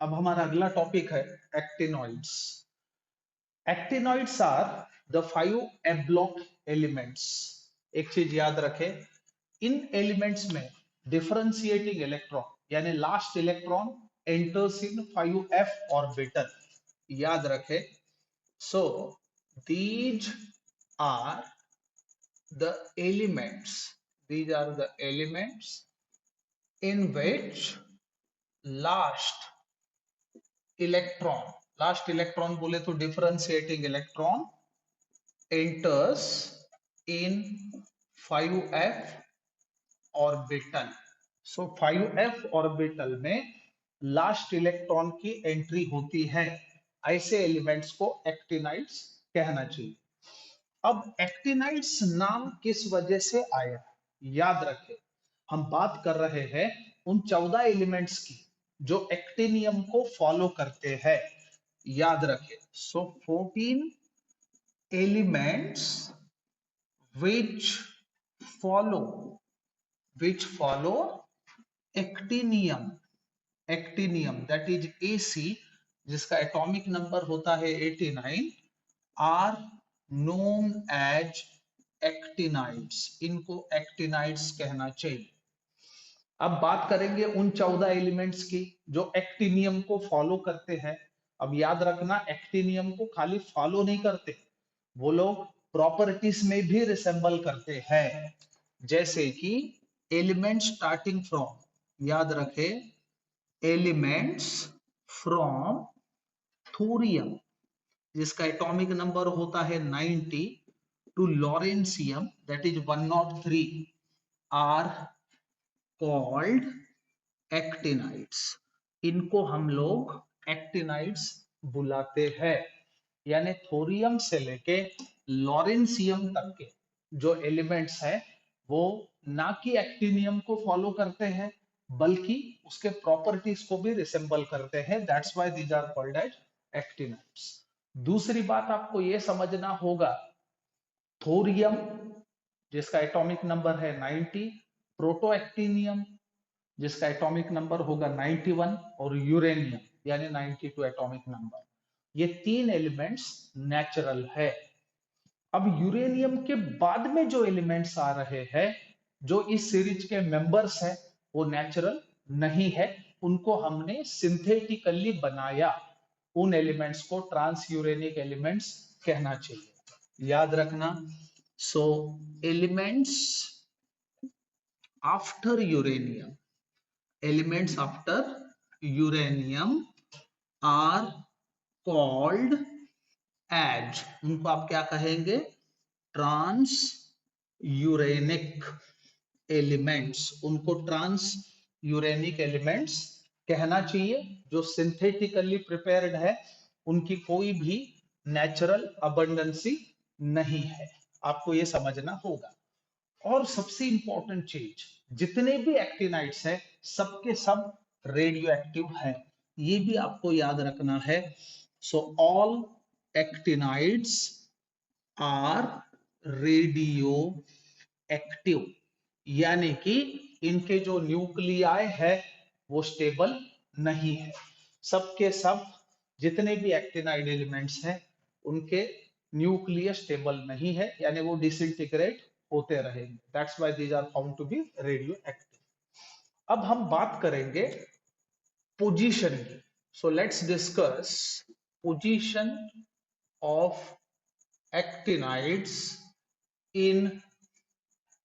अब हमारा अगला टॉपिक है actinoids. Actinoids are the 5 elements. एक चीज याद रखें, इन एलिमेंट्स में डिफरेंशिएटिंग इलेक्ट्रॉन यानी last electron enters in 5f orbital. याद रखें, so these are the elements these are the elements in which last last electron बोले तो differentiating electron enters in 5f orbital. So 5f orbital में last electron की entry होती है। ऐसे elements को एक्टिनाइड्स कहना चाहिए। अब एक्टिनाइड्स नाम किस वजह से आया, याद रखें, हम बात कर रहे हैं उन 14 एलिमेंट्स की जो एक्टिनियम को फॉलो करते हैं। याद रखें, सो 14 elements which follow actinium that is AC, जिसका एटॉमिक नंबर होता है 89, आर नोन एज एक्टिनाइड्स। इनको एक्टिनाइड्स कहना चाहिए। अब बात करेंगे उन 14 एलिमेंट्स की जो एक्टिनियम को फॉलो करते हैं। अब याद रखना, एक्टिनियम को खाली फॉलो नहीं करते, वो लोग प्रॉपर्टीज में भी रिसेंबल करते हैं। जैसे कि एलिमेंट स्टार्टिंग फ्रॉम, याद रखे, एलिमेंट्स फ्रॉम थोरियम जिसका एटॉमिक नंबर होता है 90 to lawrencium that is 103 are called actinides. इनको हम लोग एक्टिनाइड्स बुलाते हैं। यानी थोरियम से लेके लॉरेंसियम तक के जो एलिमेंट्स हैं वो ना कि एक्टिनियम को फॉलो करते हैं बल्कि उसके प्रॉपर्टीज को भी रिसेंबल करते हैं। That's why these are called as actinides. दूसरी बात आपको यह समझना होगा, थोरियम जिसका एटॉमिक नंबर है 90, प्रोटो एक्टिनियम जिसका एटॉमिक नंबर होगा 91 और यूरेनियम यानी 92 एटॉमिक नंबर, ये तीन एलिमेंट्स नेचुरल है। अब यूरेनियम के बाद में जो एलिमेंट्स आ रहे हैं जो इस सीरीज के मेंबर्स हैं वो नेचुरल नहीं है, उनको हमने सिंथेटिकली बनाया। उन एलिमेंट्स को ट्रांस यूरेनिक एलिमेंट्स कहना चाहिए। याद रखना, so elements after uranium, elements after uranium are called as, उनको आप क्या कहेंगे, ट्रांस यूरेनिक एलिमेंट्स। उनको ट्रांस यूरेनिक एलिमेंट्स कहना चाहिए। जो सिंथेटिकली प्रिपेयर्ड है उनकी कोई भी नेचुरल अबंडेंसी नहीं है, आपको यह समझना होगा। और सबसे इंपॉर्टेंट चीज, जितने भी एक्टिनाइड्स हैं सबके सब रेडियो एक्टिव है, ये भी आपको याद रखना है। So all actinides are radioactive, यानी कि इनके जो न्यूक्लियाई है वो स्टेबल नहीं है। सबके सब जितने भी एक्टिनाइड एलिमेंट्स हैं उनके न्यूक्लियस स्टेबल नहीं है, यानी वो डिसइंटीग्रेट होते रहेंगे। That's why these are found to be radioactive. अब हम बात करेंगे पोजीशन की। So let's discuss position of actinides in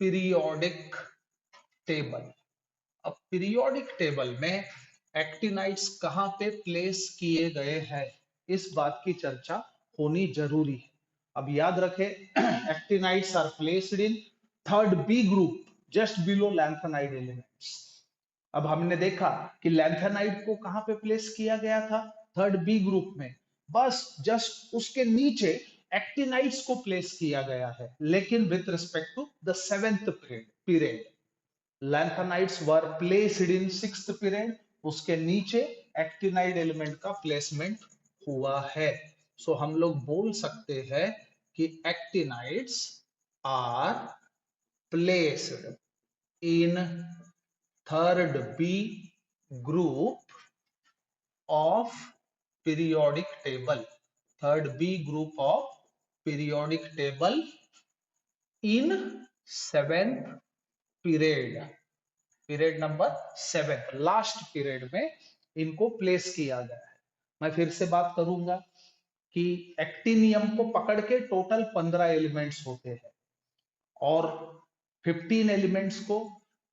periodic table. अब पीरियोडिक टेबल में एक्टिनाइड्स कहां पे प्लेस किए गए हैं इस बात की चर्चा होनी जरूरी है। अब याद रखें, actinides are placed in third B group just below lanthanide elements. अब हमने देखा कि लैंथेनाइड को कहां पे प्लेस किया गया था, थर्ड बी ग्रुप में, बस जस्ट उसके नीचे एक्टिनाइड्स को प्लेस किया गया है। लेकिन with respect to the seventh period lanthanides were placed in sixth period, उसके नीचे एक्टिनाइड एलिमेंट का प्लेसमेंट हुआ है। सो हम लोग बोल सकते हैं कि actinides are placed in third B group of periodic table. Third B group of periodic table in seventh period. Period number 7, last period में इनको प्लेस किया गया है। मैं फिर से बात करूंगा कि एक्टिनियम को पकड़ के टोटल 15 एलिमेंट्स होते हैं और 15 एलिमेंट्स को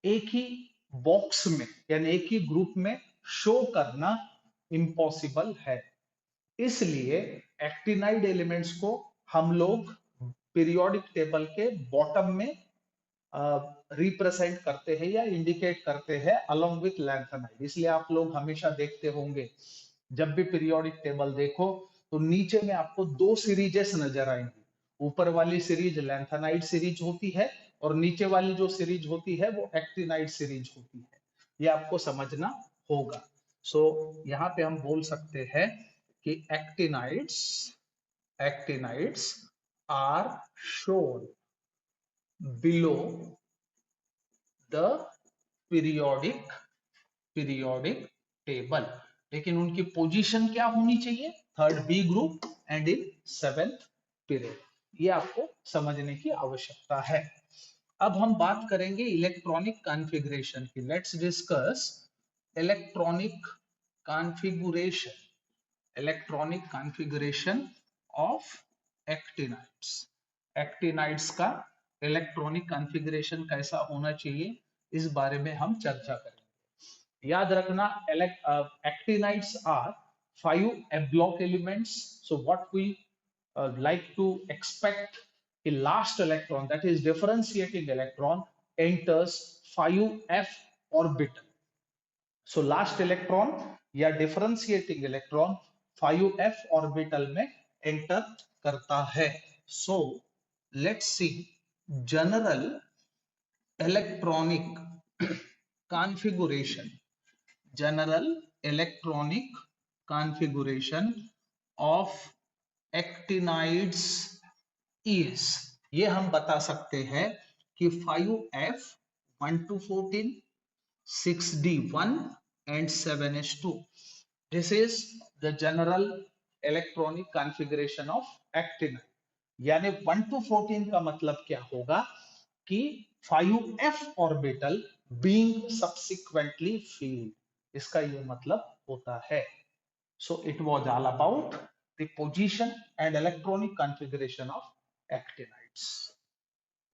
एक ही बॉक्स में यानी एक ही ग्रुप में शो करना इम्पॉसिबल है। इसलिए एक्टिनाइड एलिमेंट्स को हम लोग पीरियोडिक टेबल के बॉटम में रिप्रेजेंट करते हैं या इंडिकेट करते हैं अलोंग विथ लैंथेनाइड। इसलिए आप लोग हमेशा देखते होंगे जब भी पीरियोडिक टेबल देखो तो नीचे में आपको दो सीरीजेस नजर आएंगी। ऊपर वाली सीरीज लैंथेनाइड सीरीज होती है और नीचे वाली जो सीरीज होती है वो एक्टिनाइड सीरीज होती है। ये आपको समझना होगा। सो यहाँ पे हम बोल सकते हैं कि actinides are shown below the periodic table, लेकिन उनकी पोजीशन क्या होनी चाहिए? Third B group and in seventh period. ये आपको समझने की आवश्यकता है। अब हम बात करेंगे इलेक्ट्रॉनिक कॉन्फ़िगरेशन की। Let's discuss electronic configuration, electronic configuration of actinides. Actinides का इलेक्ट्रॉनिक कॉन्फ़िगरेशन कैसा होना चाहिए, इस बारे में हम चर्चा करेंगे। याद रखना, actinides are 5 block elements. So what we like to expect, the last electron, that is differentiating electron, enters 5f orbital. So last electron या differentiating electron 5f orbital में enter करता है। So let's see general electronic configuration, general electronic configuration of actinides is, ये हम बता सकते हैं कि 5f 1 to 14, 6d1 and 7s2. This is the general electronic configuration of actinide। यानी 1 to 14 का मतलब क्या होगा कि 5f orbital being subsequently filled, इसका ये मतलब होता है। So it was all about the position and electronic configuration of actinides.